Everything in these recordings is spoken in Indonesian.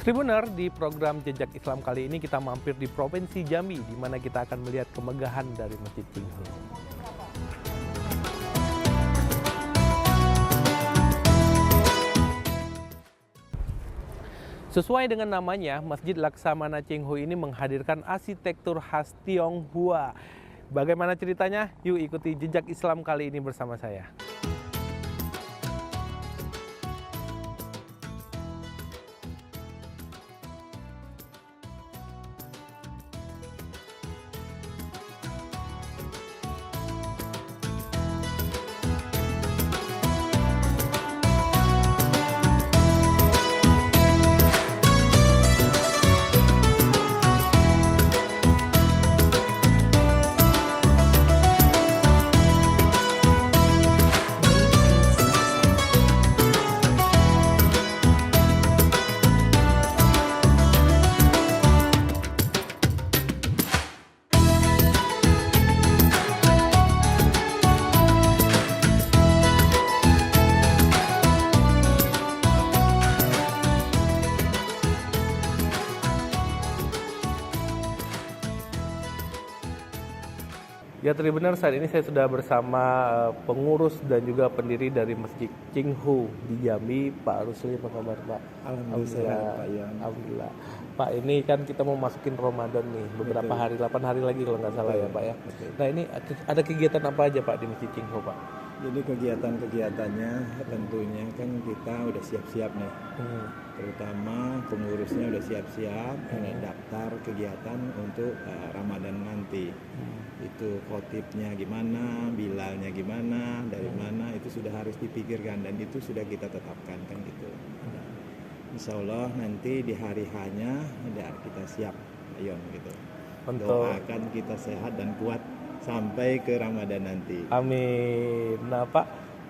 Tribunner, di program Jejak Islam kali ini kita mampir di Provinsi Jambi, di mana kita akan melihat kemegahan dari Masjid Cinghu. Sesuai dengan namanya, Masjid Laksamana Cinghu ini menghadirkan arsitektur khas Tionghoa. Bagaimana ceritanya? Yuk ikuti Jejak Islam kali ini bersama saya. Ya Tribunner, saat ini saya sudah bersama pengurus dan juga pendiri dari Masjid Cinghu di Jambi, Pak Rusli. Apa kabar Pak? Alhamdulillah, Pak Yan. Alhamdulillah. Pak, ini kan kita mau masukin Ramadan nih, beberapa hari, 8 hari lagi kalau nggak salah ya Pak ya. Betul. Nah ini ada kegiatan apa aja Pak di Masjid Cinghu Pak? Jadi kegiatan-kegiatannya tentunya kan kita udah siap-siap nih. Terutama pengurusnya udah siap-siap, ada daftar kegiatan untuk Ramadan nanti. Itu khotibnya gimana, bilalnya gimana, dari mana, itu sudah harus dipikirkan dan itu sudah kita tetapkan kan gitu. Insya Allah nanti di hari hanya ada kita siap, ayon gitu. Doakan kita sehat dan kuat sampai ke Ramadan nanti. Amin. Nah Pak,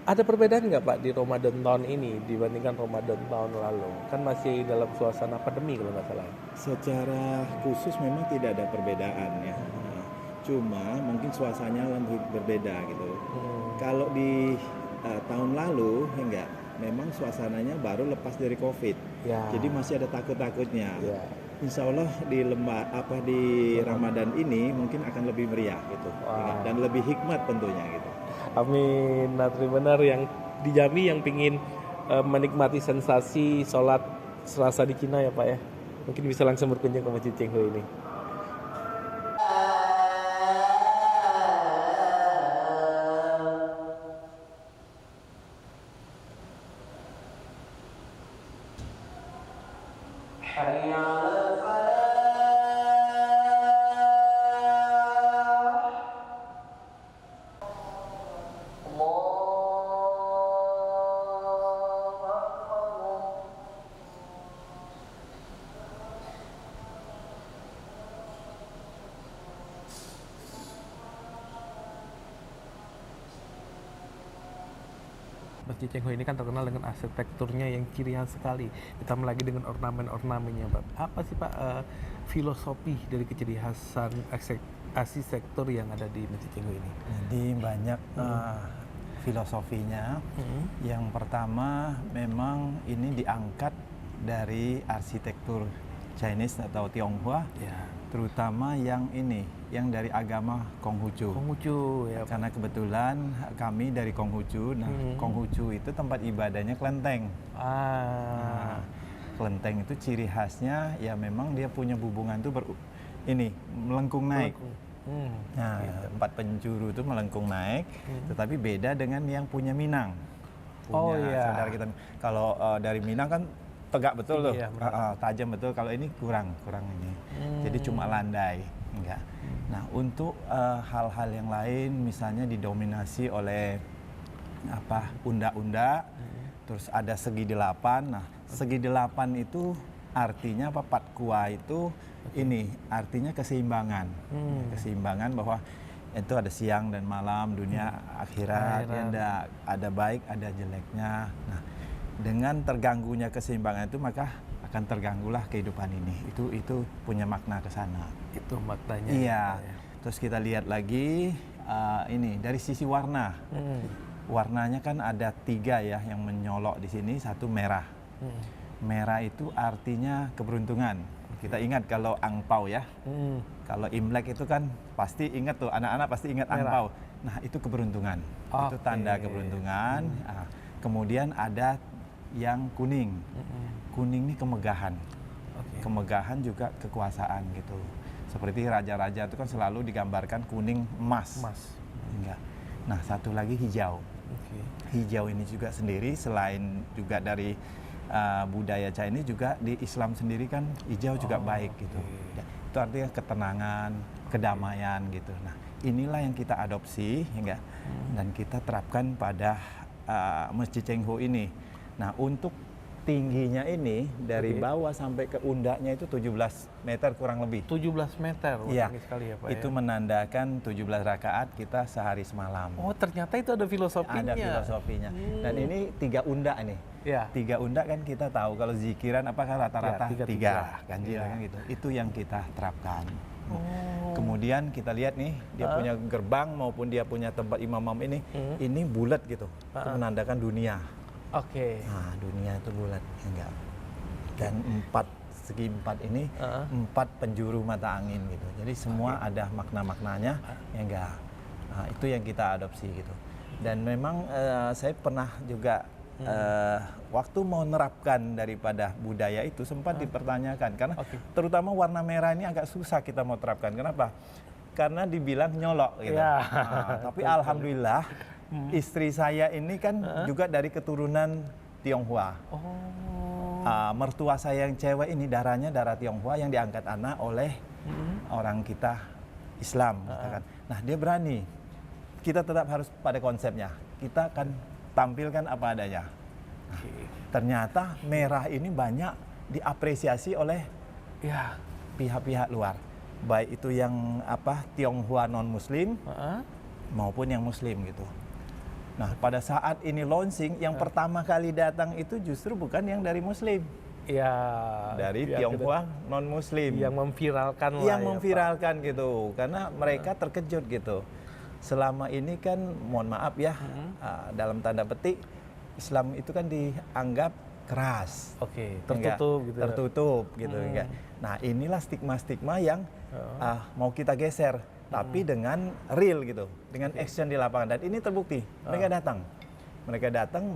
ada perbedaan nggak Pak di Ramadan tahun ini dibandingkan Ramadan tahun lalu? Kan masih dalam suasana pandemi kalau nggak salah. Secara khusus memang tidak ada perbedaan ya. Cuma mungkin suasananya lebih berbeda gitu. Kalau di tahun lalu enggak, memang suasananya baru lepas dari COVID. Ya. Jadi masih ada takut-takutnya. Ya. Insya Allah di di Ramadan ini mungkin akan lebih meriah gitu. Wow. Dan lebih hikmat tentunya gitu. Amin. Nah, Tribunner yang di Jambi yang pingin menikmati sensasi sholat Selasa di Cina ya Pak ya, mungkin bisa langsung berkunjung ke Masjid Cinghu ini. Masjid Cinghu ini kan terkenal dengan arsitekturnya yang ciri khas sekali, ditambah lagi dengan ornamen-ornamennya Pak. Apa sih Pak filosofi dari keciri khasan arsitektur yang ada di Masjid Cinghu ini? Jadi banyak filosofinya. Yang pertama memang ini diangkat dari arsitektur Chinese atau Tionghoa, terutama yang ini, yang dari agama Konghucu. Konghucu ya. Karena kebetulan kami dari Konghucu. Nah, Konghucu itu tempat ibadahnya kelenteng. Nah, kelenteng itu ciri khasnya ya memang dia punya hubungan tuh melengkung naik. Nah, tempat penjuru itu melengkung naik, tetapi beda dengan yang punya Minang. Saudara kita. Kalau dari Minang kan tegak betul tuh, tajam betul. Kalau ini kurang ini. Jadi cuma landai, enggak. Nah, untuk hal-hal yang lain, misalnya didominasi oleh unda-unda, terus ada segi 8. Nah, segi 8 itu artinya apa? Patkua itu ini artinya keseimbangan, keseimbangan bahwa itu ada siang dan malam, dunia akhirat. Ya, ada baik, ada jeleknya. Nah, dengan terganggunya keseimbangan itu maka akan terganggulah kehidupan ini. Itu punya makna ke sana. Itu maknanya. Iya. Terus kita lihat lagi ini dari sisi warna. Warnanya kan ada 3 ya yang menyolok di sini. 1 merah. Merah itu artinya keberuntungan. Kita ingat kalau angpau ya. Kalau Imlek itu kan pasti ingat tuh, anak-anak pasti ingat angpau. Nah, itu keberuntungan. Itu tanda keberuntungan. Nah, kemudian ada yang kuning. Kuning ini kemegahan. Kemegahan juga kekuasaan gitu. Seperti raja-raja itu kan selalu digambarkan kuning emas. Enggak. Nah, satu lagi hijau. Hijau ini juga sendiri selain juga dari budaya Chinese juga di Islam sendiri kan hijau juga baik gitu. Ya, itu artinya ketenangan, kedamaian gitu. Nah, inilah yang kita adopsi enggak dan kita terapkan pada Masjid Cheng Ho ini. Nah, untuk tingginya ini dari bawah sampai ke undaknya itu 17 meter kurang lebih. 17 meter, Iya, tinggi sekali ya Pak. itu menandakan 17 rakaat kita sehari semalam. Oh, ternyata itu ada filosofinya. Ada filosofinya. Dan ini 3 undak nih. Ya. 3 undak kan kita tahu kalau zikiran apakah rata-rata Ya, 3 ganjil ya. kan gitu. Itu yang kita terapkan. Kemudian kita lihat nih dia punya gerbang maupun dia punya tempat imam ini bulat gitu. Itu menandakan dunia. Oke. Nah, dunia itu bulat, enggak. Dan segi empat ini 4 penjuru mata angin gitu. Jadi semua ada makna-maknanya, enggak. Nah, itu yang kita adopsi gitu. Dan memang saya pernah juga waktu mau menerapkan daripada budaya itu sempat dipertanyakan karena terutama warna merah ini agak susah kita mau terapkan. Kenapa? Karena dibilang nyolok gitu. Ya. Tapi alhamdulillah istri saya ini kan juga dari keturunan Tionghoa. Mertua saya yang cewek ini darah Tionghoa yang diangkat anak oleh orang kita Islam. Nah, dia berani. Kita tetap harus pada konsepnya. Kita akan tampilkan apa adanya. Nah, ternyata merah ini banyak diapresiasi oleh pihak-pihak luar. Baik itu yang Tionghoa non-Muslim maupun yang Muslim gitu. Nah, pada saat ini launching, yang pertama kali datang itu justru bukan yang dari Muslim. Ya. Dari Tionghoa non-Muslim. Yang memviralkan lah. Yang memviralkan gitu. Karena mereka terkejut gitu. Selama ini kan, mohon maaf ya, dalam tanda petik, Islam itu kan dianggap keras. Tertutup gitu. Tertutup gitu. Nah, inilah stigma-stigma yang mau kita geser. Tapi dengan real gitu, dengan action di lapangan. Dan ini terbukti, mereka datang,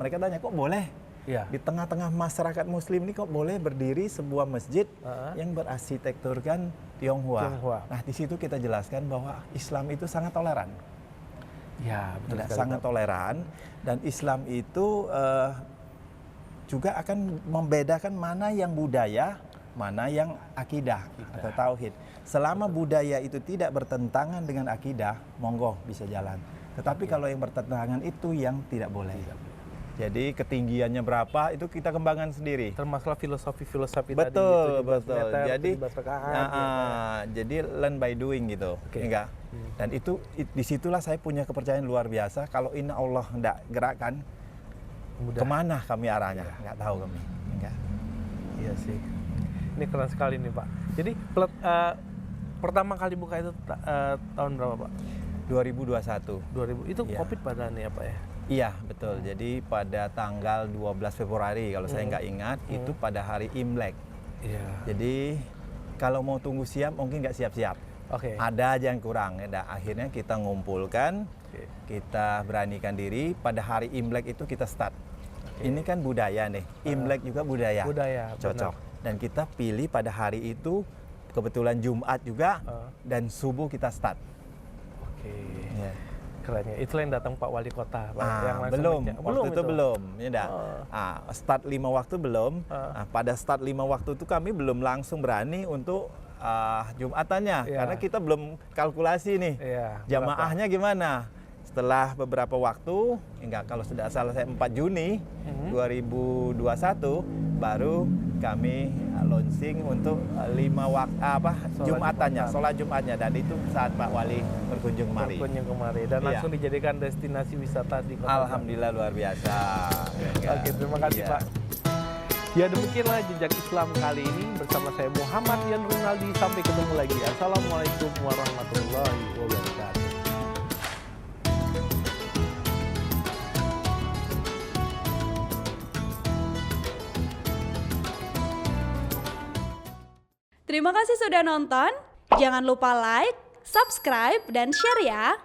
mereka tanya, kok boleh di tengah-tengah masyarakat Muslim ini kok boleh berdiri sebuah masjid yang berarsitekturkan Tionghoa. Nah, di situ kita jelaskan bahwa Islam itu sangat toleran. Ya, betul sekali, sangat toleran, dan Islam itu juga akan membedakan mana yang budaya, mana yang akidah atau tauhid. Selama budaya itu tidak bertentangan dengan akidah, monggo bisa jalan. Tetapi kalau yang bertentangan itu yang tidak boleh. Jadi ketinggiannya berapa itu kita kembangkan sendiri. Termasuk filosofi tadi. Betul. Meter, jadi jadi learn by doing gitu. Enggak. Dan itu disitulah saya punya kepercayaan luar biasa. Kalau Inna Allah tidak gerakkan, kemana kami arahnya? Nggak tahu kami. Enggak. Iya sih. Ini keren sekali nih Pak. Jadi pertama kali buka itu tahun berapa Pak? 2021. 2000 itu Covid pada nih apa ya? Iya betul. Jadi pada tanggal 12 Februari kalau saya nggak ingat itu pada hari Imlek. Iya. Jadi kalau mau tunggu siap mungkin nggak siap-siap. Ada aja yang kurang. Nah, akhirnya kita ngumpulkan, kita beranikan diri pada hari Imlek itu kita start. Ini kan budaya nih. Imlek juga budaya. Cocok. Benar. Dan kita pilih pada hari itu kebetulan Jumat juga dan subuh kita start. Kerennya. Itulah yang datang Pak Wali Kota Pak, yang belum. Waktu itu belum. Ya start 5 waktu belum. Pada start 5 waktu itu kami belum langsung berani untuk Jumatannya karena kita belum kalkulasi nih. Jamaahnya gimana? Setelah beberapa waktu, kalau sudah salah saya 4 Juni 2021 baru kami launching untuk 5 waktu Jumatannya, sholat Jumatnya, dan itu saat Pak Wali berkunjung kemari. Dan langsung dijadikan destinasi wisata di Kota. Alhamdulillah luar biasa. Terima kasih Pak. Ya demikianlah jejak Islam kali ini bersama saya Muhammad Yan Rinaldi. Sampai ketemu lagi. Assalamualaikum warahmatullahi wabarakatuh. Terima kasih sudah nonton. Jangan lupa like, subscribe, dan share ya.